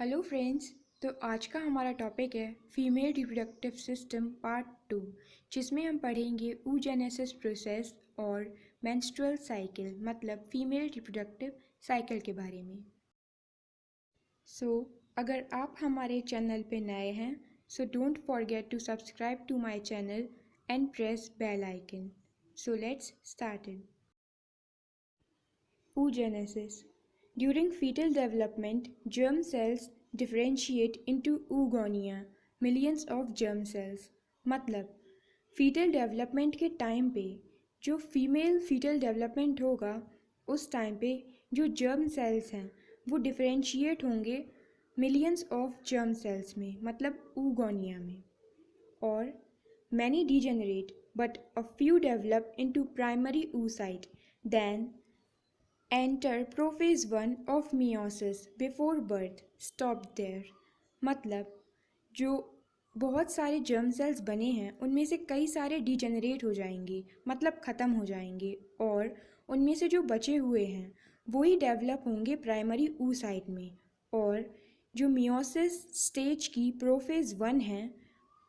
Hello friends. तो आज का हमारा टॉपिक है फीमेल रिप्रोडक्टिव सिस्टम पार्ट 2, जिसमें हम पढ़ेंगे oogenesis प्रोसेस और मेंस्ट्रुअल साइकिल मतलब फीमेल रिप्रोडक्टिव साइकिल के बारे में। अगर आप हमारे चैनल पे नए हैं so don't forget to subscribe to my channel and press bell icon. So let's start it. Oogenesis. During fetal development, germ cells differentiate into oogonia, millions of germ cells. मतलब fetal development के time पे जो female fetal development होगा उस time पे जो germ cells हैं वो differentiate होंगे millions of germ cells में मतलब oogonia में। और many degenerate but a few develop into primary oocyte, then enter prophase 1 of meiosis before birth stop there। मतलब जो बहुत सारे जर्म सेल्स बने हैं उनमें से कई सारे डिजेनरेट हो जाएंगे मतलब ख़त्म हो जाएंगे और उनमें से जो बचे हुए हैं वही डेवलप होंगे प्राइमरी oocyte में। और जो मियोसिस स्टेज की प्रोफेज 1 है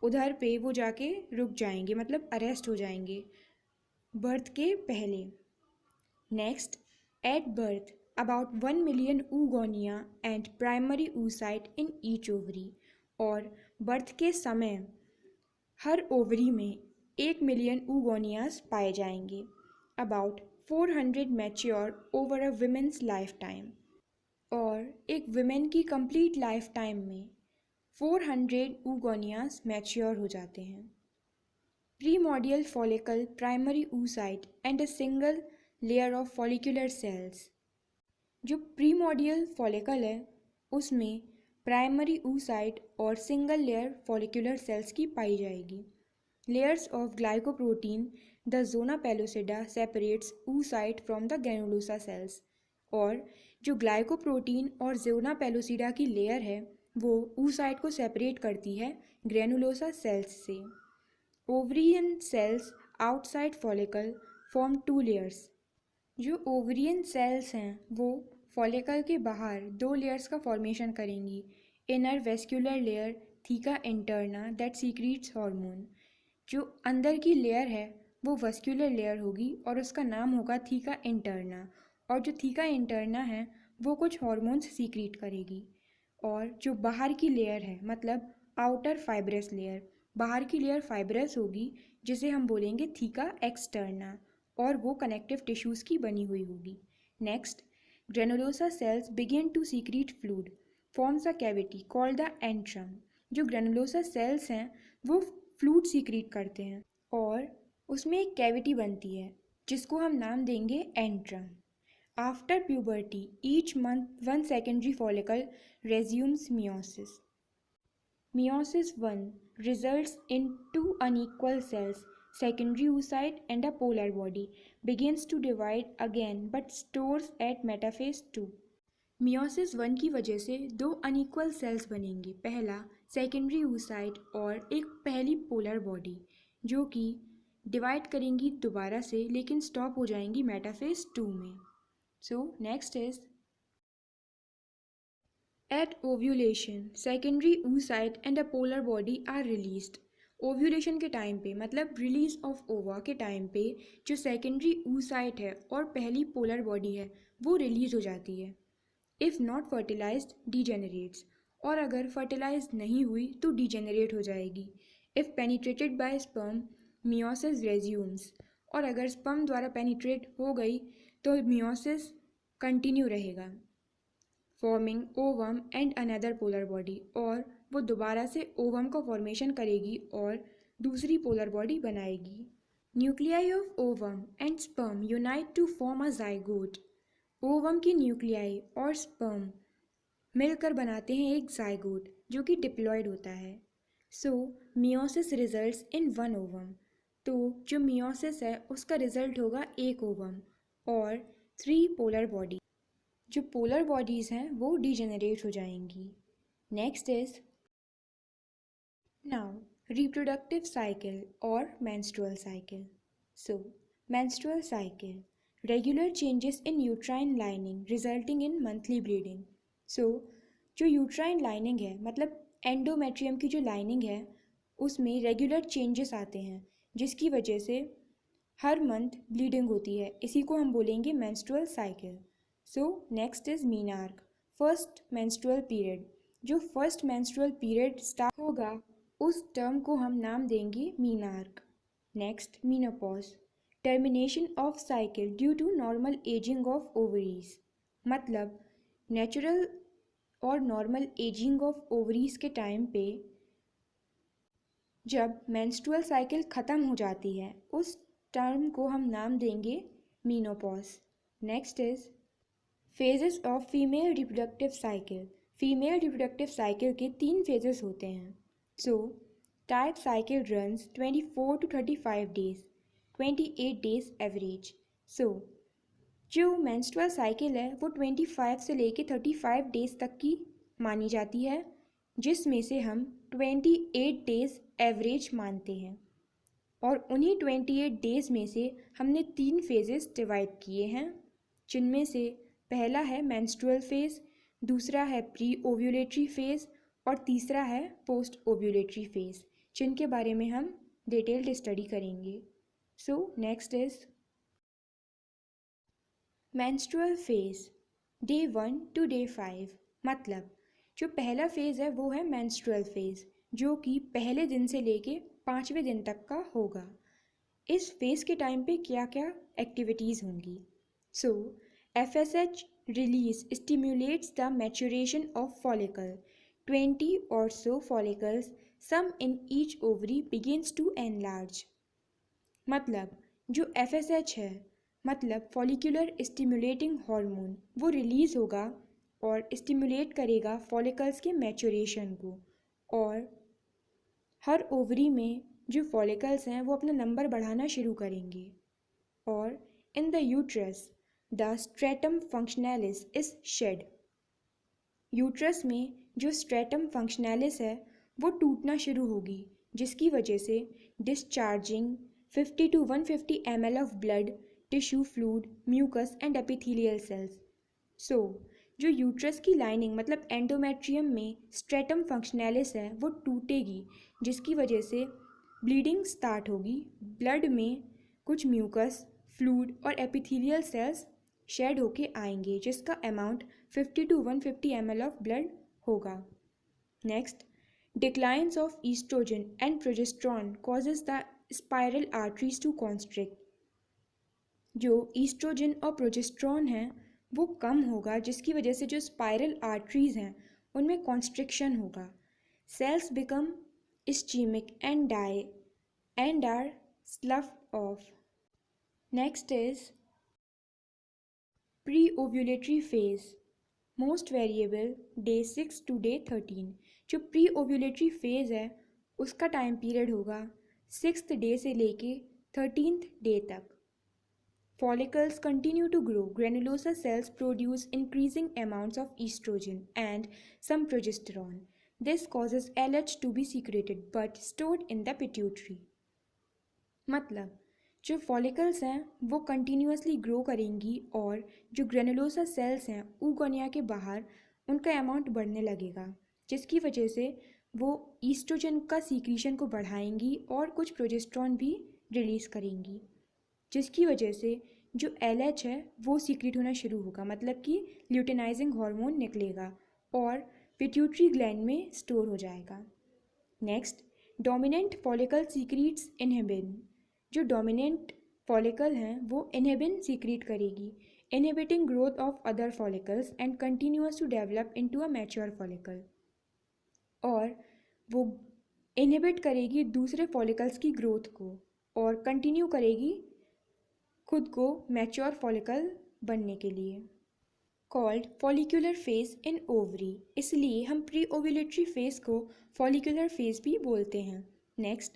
उधर पे वो जाके रुक जाएंगे मतलब अरेस्ट हो जाएंगे बर्थ के पहले। Next, at birth, about 1 million oogonia and primary oocyte in each ovary। और बर्थ के समय हर ओवरी में 1 मिलियन oogoनियाज पाए जाएंगे। About 400 mature over a women's life time. और एक विमेन की कंप्लीट लाइफ टाइम में 400 oogoनियाज मैच्योर हो जाते हैं। Primordial follicle, primary oocyte and a single layer of follicular cells। जो प्रीमोडियल फॉलिकल है उसमें प्राइमरी oocyte और सिंगल लेयर फॉलिकुलर सेल्स की पाई जाएगी। Layers of glycoprotein the zona pellucida separates oocyte from the granulosa cells. और जो glycoprotein और जोना पेलोसिडा की लेयर है वो oocyte को सेपरेट करती है ग्रेनुलोसा सेल्स से। Ovarian cells outside follicle form 2 layers. जो ओवरियन सेल्स हैं वो फॉलिकल के बाहर 2 लेयर्स का फॉर्मेशन करेंगी। Inner vascular layer theca interna that secretes hormone. जो अंदर की लेयर है वो वेस्कुलर लेयर होगी और उसका नाम होगा थीका इंटरना। और जो थीका इंटरना है वो कुछ हार्मोन्स सीक्रीट करेगी। और जो बाहर की लेयर है मतलब आउटर फाइब्रस लेयर, बाहर की लेयर फाइब्रस होगी जिसे हम बोलेंगे थीका एक्सटर्ना और वो कनेक्टिव टिश्यूज़ की बनी हुई होगी। Next, granulosa cells begin to secrete fluid forms a cavity called the antrum. जो ग्रेनुलोसा सेल्स हैं वो फ्लूइड सीक्रीट करते हैं और उसमें एक कैविटी बनती है जिसको हम नाम देंगे antrum. After puberty each month 1 secondary follicle resumes meiosis। Meiosis 1 results in 2 unequal cells, secondary oocyte and a polar body, begins to divide again but stores at metaphase 2। Meiosis 1 की वजह से 2 अनइक्वल सेल्स बनेंगे, पहला secondary oocyte और एक पहली polar body जो कि डिवाइड करेंगी दोबारा से लेकिन स्टॉप हो जाएंगी मेटाफेज 2 में। सो next is At ovulation, secondary oocyte and a polar body are released। Ovulation के टाइम पे मतलब रिलीज ऑफ ओवा के टाइम पे जो सेकेंडरी oocyte है और पहली पोलर बॉडी है वो रिलीज हो जाती है। If not fertilised degenerates. और अगर फर्टिलाइज नहीं हुई तो डिजेनरेट हो जाएगी। If penetrated by sperm meiosis resumes. और अगर स्पर्म द्वारा पेनिट्रेट हो गई तो मियोसिस कंटिन्यू रहेगा forming ovum and another polar body. और वो दोबारा से ओवम का फॉर्मेशन करेगी और दूसरी पोलर बॉडी बनाएगी। Nuclei of ovum and sperm unite to form a zygote. Ovum की न्यूक्लियाई और स्पर्म मिलकर बनाते हैं एक जाइगोट जो कि डिप्लॉयड होता है। सो मियोसिस रिजल्ट्स इन 1 ओवम। तो जो मियोसिस है उसका रिजल्ट होगा एक ओवम और 3 पोलर बॉडी। जो पोलर बॉडीज़ हैं वो डिजेनरेट हो जाएंगी। Next is now reproductive cycle और menstrual cycle. So menstrual cycle regular changes in uterine lining resulting in monthly bleeding. So जो यूट्राइन लाइनिंग है मतलब एंडोमेट्रियम की जो लाइनिंग है उसमें रेगुलर चेंजेस आते हैं जिसकी वजह से हर मंथ ब्लीडिंग होती है, इसी को हम बोलेंगे menstrual cycle. So next is menarche, first menstrual period. जो फर्स्ट मेंस्ट्रुअल पीरियड स्टार्ट होगा उस टर्म को हम नाम देंगे menarche. Next menopause, termination of cycle due to normal ageing of ovaries. मतलब नेचुरल और नॉर्मल एजिंग ऑफ ओवरीज के टाइम पे जब मेंस्ट्रुअल साइकिल ख़त्म हो जाती है उस टर्म को हम नाम देंगे menopause. Next is phases of female reproductive cycle. Female reproductive cycle के 3 फेजेस होते हैं। So type cycle runs 24 to 35 days, 28 days average. So जो मेंस्ट्रुअल साइकिल है वो 25 से लेके 35 डेज तक की मानी जाती है, जिसमें से हम 28 डेज एवरेज मानते हैं। और उन्हीं 28 डेज में से हमने 3 फेजेस डिवाइड किए हैं, जिनमें से पहला है मेंस्ट्रुअल फेज़, दूसरा है प्री ओव्यूलेटरी फेज़ और तीसरा है पोस्ट ओव्यूलेटरी फेज़, जिनके बारे में हम डिटेल्ड स्टडी करेंगे। सो next is menstrual phase day 1 to day 5। मतलब जो पहला फेज़ है वो है मेंस्ट्रुअल फेज़, जो कि पहले दिन से लेके 5वें दिन तक का होगा। इस फेज़ के टाइम पे क्या क्या एक्टिविटीज़ होंगी। So FSH release stimulates the maturation of follicle, 20 or so follicles, some in each ovary begins to enlarge। मतलब जो FSH है मतलब फॉलिकुलर स्टिमुलेटिंग हार्मोन वो रिलीज़ होगा और स्टिमुलेट करेगा फॉलिकल्स के मैच्योरेशन को, और हर ओवरी में जो फॉलिकल्स हैं वो अपना नंबर बढ़ाना शुरू करेंगे। और in the uterus the stratum functionalis is shed. Uterus में जो स्ट्रेटम फंक्शनैलिस है वो टूटना शुरू होगी, जिसकी वजह से discharging 50 to 150 ml of blood, tissue fluid, mucus and epithelial cells. So जो यूट्रस की लाइनिंग मतलब एंडोमेट्रियम में स्ट्रेटम फंक्शनैलिस है वो टूटेगी, जिसकी वजह से ब्लीडिंग स्टार्ट होगी। ब्लड में कुछ म्यूकस, फ्लूइड और एपिथेलियल सेल्स शेड होके आएंगे, जिसका amount 50 to 150 ml of blood होगा। Next, declines of estrogen and progesterone causes the spiral arteries to constrict. जो ईस्ट्रोजन और प्रोजेस्टेरॉन है वो कम होगा, जिसकी वजह से जो स्पाइरल आर्टरीज हैं उनमें कॉन्स्ट्रिक्शन होगा। Sales become ischemic and die and are sloughed off. Next is pre-ovulatory phase, most variable day 6 to day 13। जो प्री ओव्यूलेटरी फेज है उसका टाइम पीरियड होगा 6th डे से लेके 13th डे तक। Follicles continue to grow. Granulosa cells produce increasing amounts of estrogen and some progesterone. This causes LH to be secreted but stored in the pituitary। मतलब जो follicles हैं वो continuously grow करेंगी और जो ग्रेनुलोसा सेल्स हैं oogonia के बाहर उनका अमाउंट बढ़ने लगेगा, जिसकी वजह से वो ईस्ट्रोजन का सीक्रीशन को बढ़ाएंगी और कुछ प्रोजेस्टेरॉन भी रिलीज़ करेंगी, जिसकी वजह से जो LH है वो सीक्रेट होना शुरू होगा, मतलब कि ल्यूटेनाइजिंग हार्मोन निकलेगा और पिट्यूटरी ग्लैंड में स्टोर हो जाएगा। Next, dominant follicle secretes inhibin. जो डोमिनेंट फॉलिकल हैं वो इनहिबिन सीक्रेट करेगी, inhibiting growth of other follicles and continuous to develop into a mature follicle. और वो इनहिबिट करेगी दूसरे फॉलिकल्स की ग्रोथ को और कंटिन्यू करेगी खुद को मैच्योर फॉलिकल बनने के लिए। Called follicular phase in ovary, इसलिए हम प्री ओव्यूलेटरी फेज को फॉलिकुलर फेज भी बोलते हैं। Next,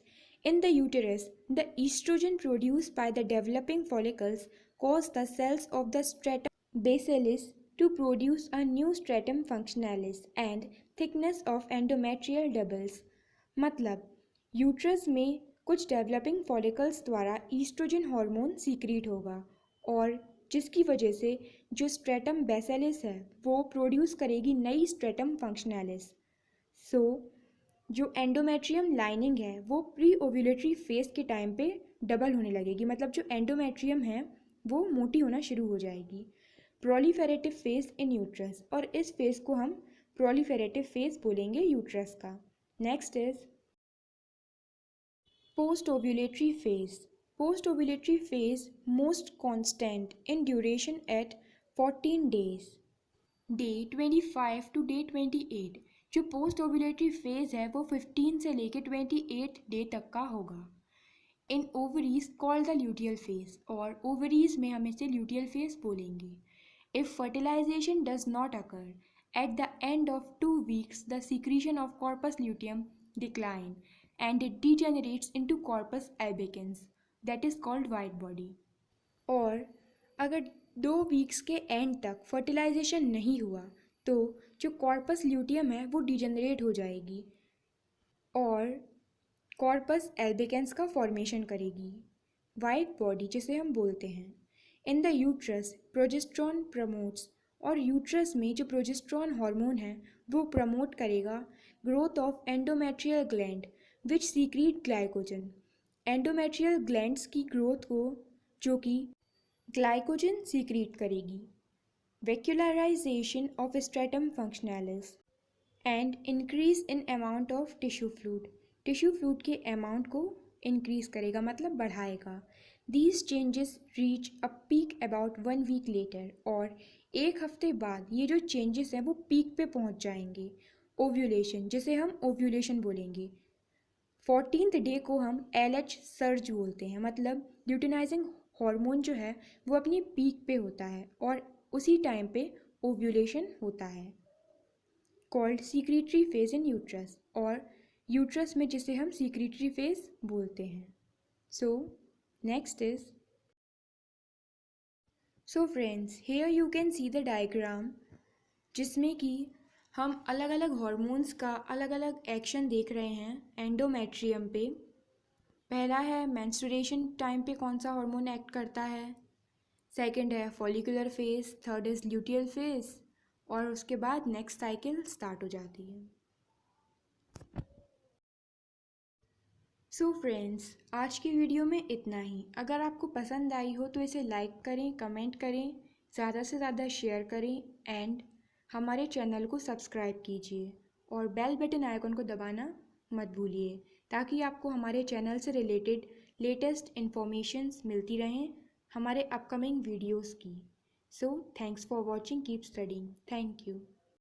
in the uterus the estrogen produced by the developing follicles cause the cells of the stratum basilis to produce a new stratum functionalis and thickness of endometrial doubles। मतलब uterus में कुछ developing follicles द्वारा oestrogen hormone secrete होगा और जिसकी वजह से जो स्ट्रेटम बेसिलिस है वो प्रोड्यूस करेगी नई स्ट्रेटम फंक्शनैलिस। सो जो एंडोमेट्रियम लाइनिंग है वो प्री ओव्यूलेटरी फेज के टाइम पे डबल होने लगेगी, मतलब जो एंडोमेट्रियम है वो मोटी होना शुरू हो जाएगी। प्रोलिफेरेटिव फेज इन यूट्रस, और इस फेज को हम प्रोलिफेरेटिव फेज बोलेंगे यूट्रस का। Next is post ovulatory phase. Post ovulatory phase most constant in duration at 14 days, day 25 to day 28। जो पोस्ट ओव्यूलेटरी फेज है वो 15 से लेके 28 डे तक का होगा। In ovaries called the luteal phase, और ओवरीज में हम इसे ल्यूटियल फेज बोलेंगे। If fertilization does not occur at the end of 2 weeks, the secretion of corpus luteum decline and it degenerates into corpus albicans, that is called white body। और अगर 2 weeks के and तक fertilisation नहीं हुआ तो जो corpus luteum है वो डिजेनरेट हो जाएगी और कॉर्पस एल्बिकेंस का फॉर्मेशन करेगी, वाइट बॉडी जिसे हम बोलते हैं। In the uterus progesterone promotes, और यूट्रस में जो प्रोजेस्ट्रॉन हार्मोन है वो प्रमोट करेगा growth of endometrial gland which secrete glycogen. Endometrial glands की ग्रोथ को जो कि ग्लाइकोजन सीक्रीट करेगी। Vacuolarization of stratum functionalis and increase in amount of tissue fluid. Tissue fluid के अमाउंट को इंक्रीज करेगा, मतलब बढ़ाएगा। These changes reach a peak about 1 week later, और 1 हफ्ते बाद ये जो चेंजेस हैं वो पीक पे पहुंच जाएंगे। ओव्यूलेशन, जिसे हम ओव्यूलेशन बोलेंगे। 14th डे को हम LH सर्ज बोलते हैं, मतलब ल्यूटिनाइजिंग हार्मोन जो है वो अपनी पीक पे होता है और उसी टाइम पे ओव्यूलेशन होता है। Called secretory phase in uterus, और यूट्रस में जिसे हम सीक्रेटरी फेज बोलते हैं। So next is, so friends here you can see the diagram जिसमें कि हम अलग अलग हॉर्मोन्स का अलग अलग एक्शन देख रहे हैं एंडोमेट्रियम पे। पहला है मेंस्ट्रुएशन टाइम पे कौन सा हार्मोन एक्ट करता है, सेकंड है follicular phase, third is luteal phase, और उसके बाद नेक्स्ट साइकिल स्टार्ट हो जाती है। सो फ्रेंड्स आज की वीडियो में इतना ही। अगर आपको पसंद आई हो तो इसे लाइक करें, कमेंट करें, ज़्यादा से ज़्यादा शेयर करें एंड हमारे चैनल को सब्सक्राइब कीजिए और बेल बटन आइकन को दबाना मत भूलिए ताकि आपको हमारे चैनल से रिलेटेड लेटेस्ट इन्फॉर्मेशंस मिलती रहें हमारे अपकमिंग वीडियोस की। So thanks for watching, keep studying, thank you.